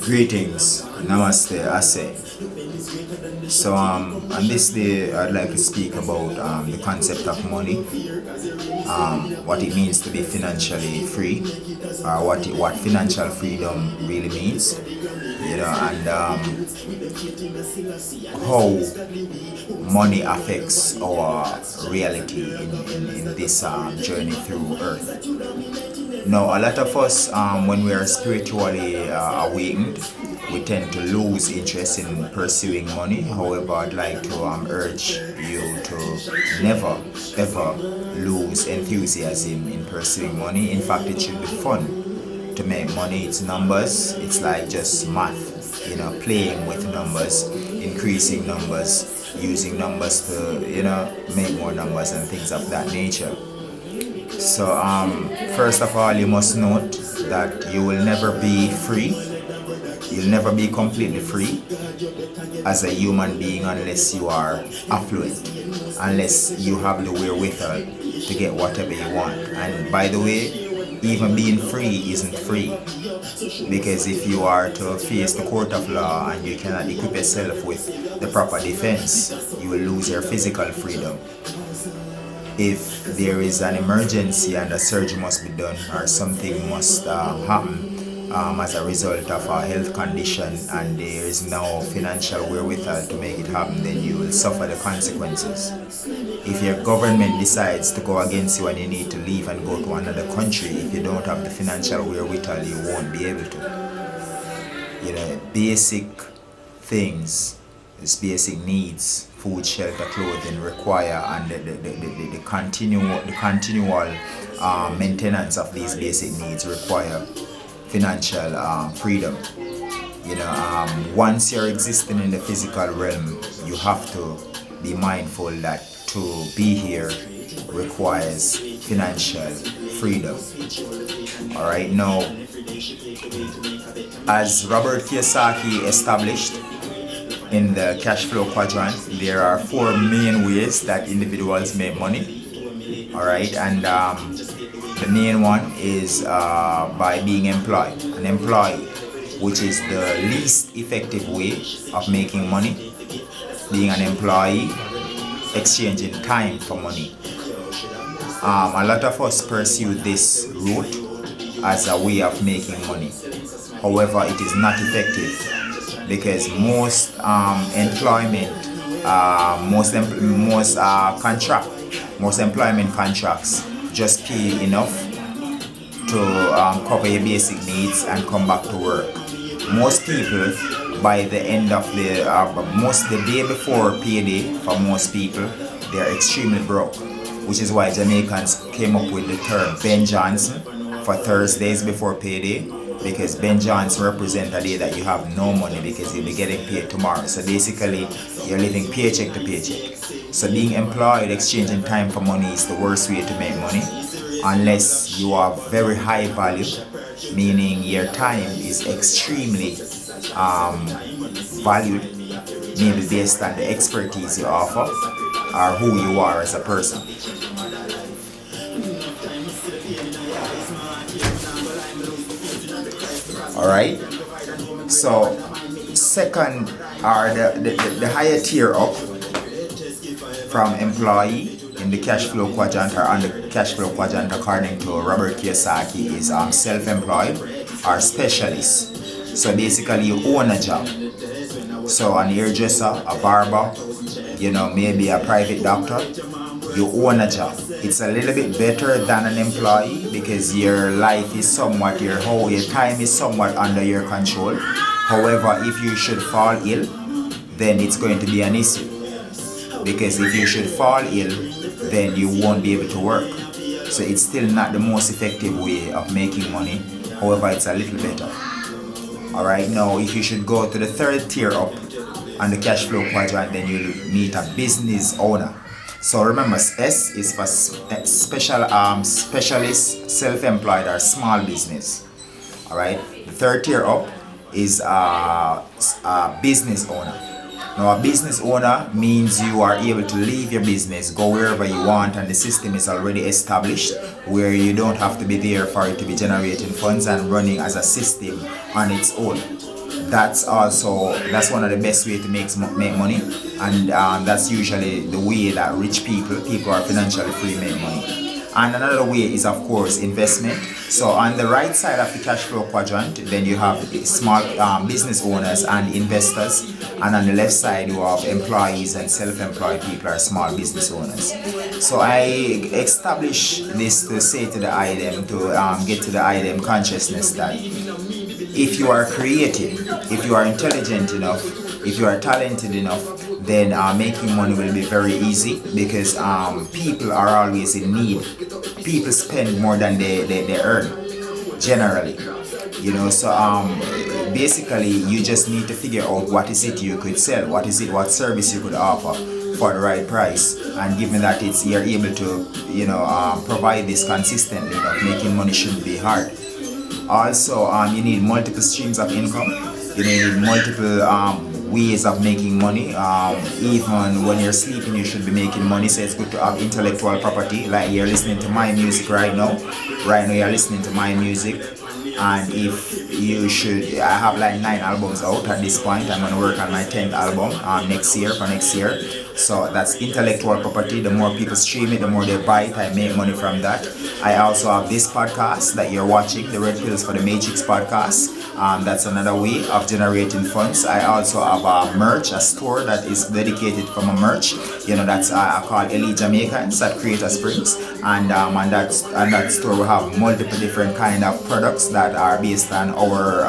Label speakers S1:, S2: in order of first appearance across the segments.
S1: Greetings, namaste, ase. So on this day I'd like to speak about the concept of money, what it means to be financially free, or what financial freedom really means, and how money affects our reality in this journey through earth. Now, a lot of us, when we are spiritually awakened, we tend to lose interest in pursuing money. However, I'd like to urge you to never ever lose enthusiasm in pursuing money. In fact, it should be fun to make money. It's numbers. It's like just math, playing with numbers, increasing numbers, using numbers to, make more numbers and things of that nature. So, first of all, you must note that you will never be free. You'll never be completely free as a human being unless you are affluent, unless you have the wherewithal to get whatever you want. And by the way, even being free isn't free, because if you are to face the court of law and you cannot equip yourself with the proper defense, you will lose your physical freedom. If there is an emergency and a surgery must be done or something must happen as a result of a health condition and there is no financial wherewithal to make it happen, then you will suffer the consequences. If your government decides to go against you and you need to leave and go to another country, if you don't have the financial wherewithal, you won't be able to. Basic things, these basic needs, food, shelter, clothing require, and the continual maintenance of these basic needs require financial freedom. Once you're existing in the physical realm, you have to be mindful that to be here requires financial freedom. All right, now, as Robert Kiyosaki established in the cash flow quadrant, there are 4 main ways that individuals make money. All right, and the main one is by being employed, an employee, which is the least effective way of making money. Being an employee, exchanging time for money. A lot of us pursue this route as a way of making money. However, it is not effective, because most employment contracts just pay enough to cover your basic needs and come back to work. Most people, by the end of the day before payday, for most people, they are extremely broke, which is why Jamaicans came up with the term Ben Johnson for Thursdays before payday, because Ben Johnson represents a day that you have no money because you'll be getting paid tomorrow. So basically, you're living paycheck to paycheck. So being employed, exchanging time for money is the worst way to make money, unless you are very high value, meaning your time is extremely valued, maybe based on the expertise you offer or who you are as a person. All right. So, second, are the higher tier up from employee in the cash flow quadrant, or on the cash flow quadrant according to Robert Kiyosaki, is self-employed or specialist. So basically, you own a job. So an hairdresser, a barber, maybe a private doctor, you own a job. It's a little bit better than an employee because your life is somewhat, your time is somewhat under your control. However, if you should fall ill, then it's going to be an issue, because if you should fall ill, then you won't be able to work. So it's still not the most effective way of making money. However, it's a little better. All right, now if you should go to the third tier up on the cash flow quadrant, then you'll meet a business owner. So remember, S is for specialist, self-employed, or small business. All right, the third tier up is a business owner. Now, a business owner means you are able to leave your business, go wherever you want, and the system is already established where you don't have to be there for it to be generating funds and running as a system on its own. that's one of the best way to make money, and that's usually the way that rich people who are financially free make money. And another way is, of course, investment. So on the right side of the cash flow quadrant, then you have small business owners and investors, and on the left side you have employees and self-employed people or small business owners. So I establish this to say to the item, to get to the item consciousness that if you are creative, if you are intelligent enough, if you are talented enough, then making money will be very easy, because people are always in need. People spend more than they earn, generally. So basically you just need to figure out what is it you could sell, what service you could offer for the right price, and given that you're able to provide this consistently, that making money shouldn't be hard. Also, you need multiple streams of income. You need multiple ways of making money. Even when you're sleeping, you should be making money. So it's good to have intellectual property. Like you're listening to my music right now. Right now you're listening to my music. And if you should, I have like 9 albums out at this point. I'm going to work on my 10th album next year. So that's intellectual property. The more people stream it, the more they buy it. I make money from that. I also have this podcast that you're watching, the Red Pills for the Matrix podcast. That's another way of generating funds. I also have a merch, a store that is dedicated for my merch. That's called Elite Jamaicans at Creator Springs, and on that store we have multiple different kind of products that are based on our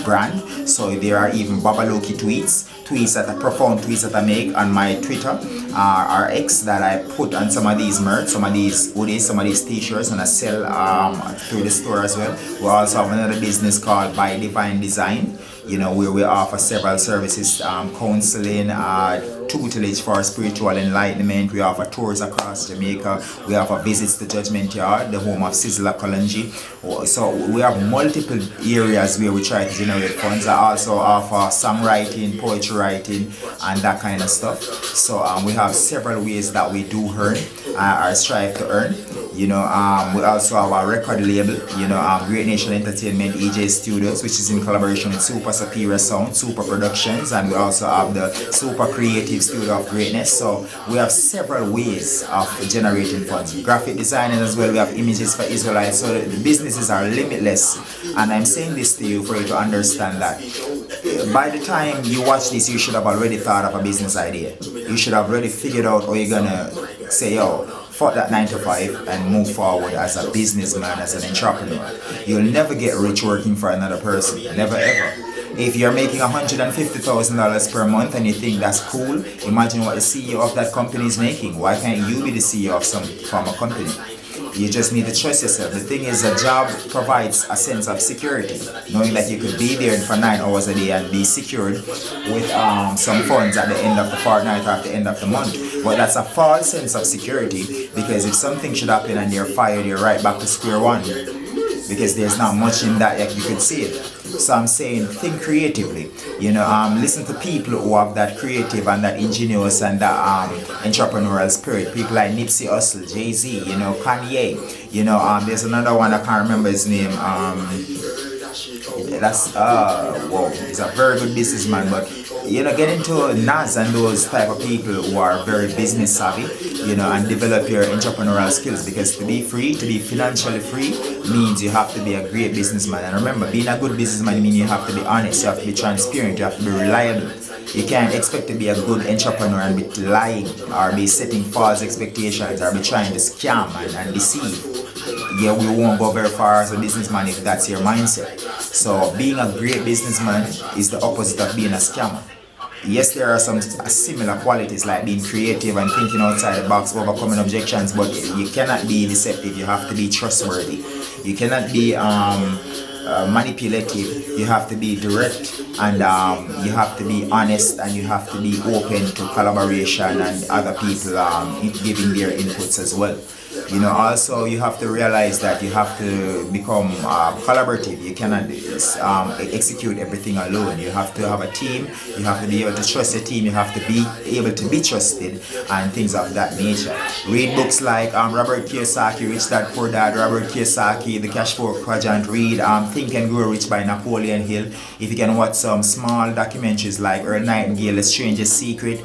S1: brand. So there are even Babaloki tweets that are profound tweets that I make on my Twitter or X, that I put on some of these merch, some of these hoodies, some of these t-shirts, and I sell through the store as well. We also have another business called By Divine Design, where we offer several services, counseling, tutelage for spiritual enlightenment. We offer tours across Jamaica. We offer visits to Judgment Yard, the home of Sizzla Kalonji. So we have multiple areas where we try to generate funds. I also offer songwriting, poetry writing, and that kind of stuff. So we have several ways that we do earn, or strive to earn. We also have a record label, Great Nation Entertainment EJ Studios, which is in collaboration with Super Superior Sound, Super Productions, and we also have the Super Creative Studio of Greatness. So we have several ways of generating funds. Graphic designing as well, we have images for Israelites. So the businesses are limitless, and I'm saying this to you for you to understand that by the time you watch this, you should have already thought of a business idea. You should have already figured out how you're gonna say, yo, fuck that 9 to 5 and move forward as a businessman, as an entrepreneur. You'll never get rich working for another person. Never ever. If you're making $150,000 per month and you think that's cool, imagine what the CEO of that company is making. Why can't you be the CEO of some former company? You just need to trust yourself. The thing is, a job provides a sense of security, knowing that you could be there for 9 hours a day and be secured with some funds at the end of the fortnight or at the end of the month. But that's a false sense of security, because if something should happen and you're fired, you're right back to square one, because there's not much in that you could save. So I'm saying, think creatively. Listen to people who have that creative and that ingenious and that entrepreneurial spirit. People like Nipsey Hussle, Jay-Z, Kanye. There's another one, I can't remember his name. He's a very good businessman, but get into Nas and those type of people who are very business savvy, and develop your entrepreneurial skills, because to be free, to be financially free, means you have to be a great businessman. And remember, being a good businessman means you have to be honest, you have to be transparent, you have to be reliable. You can't expect to be a good entrepreneur and be lying, or be setting false expectations, or be trying to scam and deceive. Yeah, we won't go very far as a businessman if that's your mindset. So being a great businessman is the opposite of being a scammer. Yes, there are some similar qualities like being creative and thinking outside the box, overcoming objections, but you cannot be deceptive. You have to be trustworthy. You cannot be manipulative. You have to be direct, and you have to be honest, and you have to be open to collaboration and other people giving their inputs as well. Also you have to realize that you have to become collaborative. You cannot execute everything alone. You have to have a team. You have to be able to trust the team. You have to be able to be trusted and things of that nature. Read books like Robert Kiyosaki, Rich Dad Poor Dad, Robert Kiyosaki, The Cash Flow Quadrant. Read Think and Grow Rich by Napoleon Hill. If you can watch some small documentaries like Earl Nightingale, The Stranger's Secret,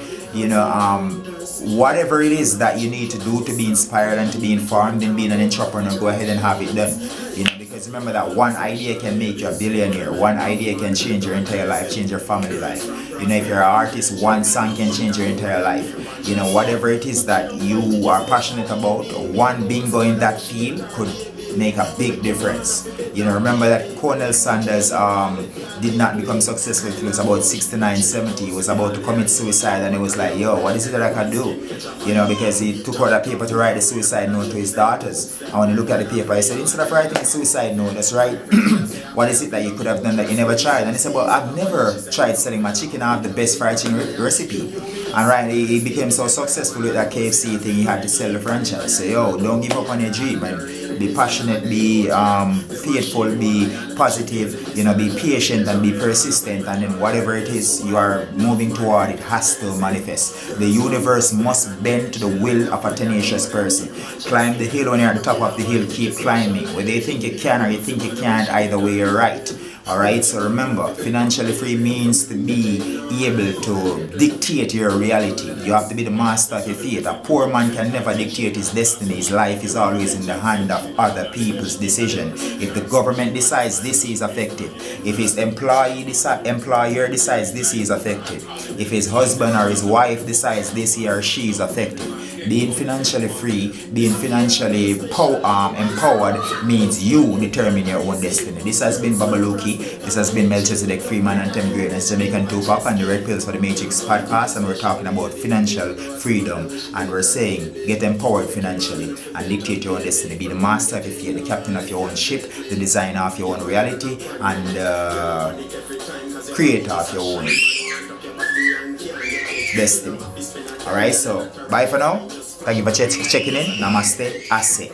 S1: whatever it is that you need to do to be inspired and to be informed in being an entrepreneur, go ahead and have it done. Because remember that one idea can make you a billionaire. One idea can change your entire life, change your family life. If you're an artist, one song can change your entire life. Whatever it is that you are passionate about, one bingo in that field could make a big difference. Remember that Cornel Sanders did not become successful till he was about 69, 70. He was about to commit suicide and he was like, yo, what is it that I can do? Because he took out a paper to write a suicide note to his daughters. And when he looked at the paper, he said, instead of writing a suicide note, that's right. What is it that you could have done that you never tried? And he said, well, I've never tried selling my chicken. I have the best fried chicken recipe. And right, he became so successful with that KFC thing, he had to sell the franchise. So, yo, don't give up on your dream, and be passionate, be faithful, be positive, be patient and be persistent, and then whatever it is you are moving toward, it has to manifest. The universe must bend to the will of a tenacious person. Climb the hill. When you're at the top of the hill, keep climbing. Whether you think you can or you think you can't, either way you're right. Alright, so remember, financially free means to be able to dictate your reality. You have to be the master of your fate. A poor man can never dictate his destiny. His life is always in the hand of other people's decision. If the government decides this, he is affected. If his employer decides this, he is affected. If his husband or his wife decides this, he or she is affected. Being financially free, being financially empowered means you determine your own destiny. This has been Babaluki. This has been Melchizedek Freeman, Anthem Greatness, Jamaican Tupac, and the Red Pills for the Matrix podcast. And we're talking about financial freedom. And we're saying get empowered financially and dictate your own destiny. Be the master of your fate, the captain of your own ship, the designer of your own reality, and the creator of your own destiny. Alright, so bye for now. Thank you for checking in. Namaste. Ase.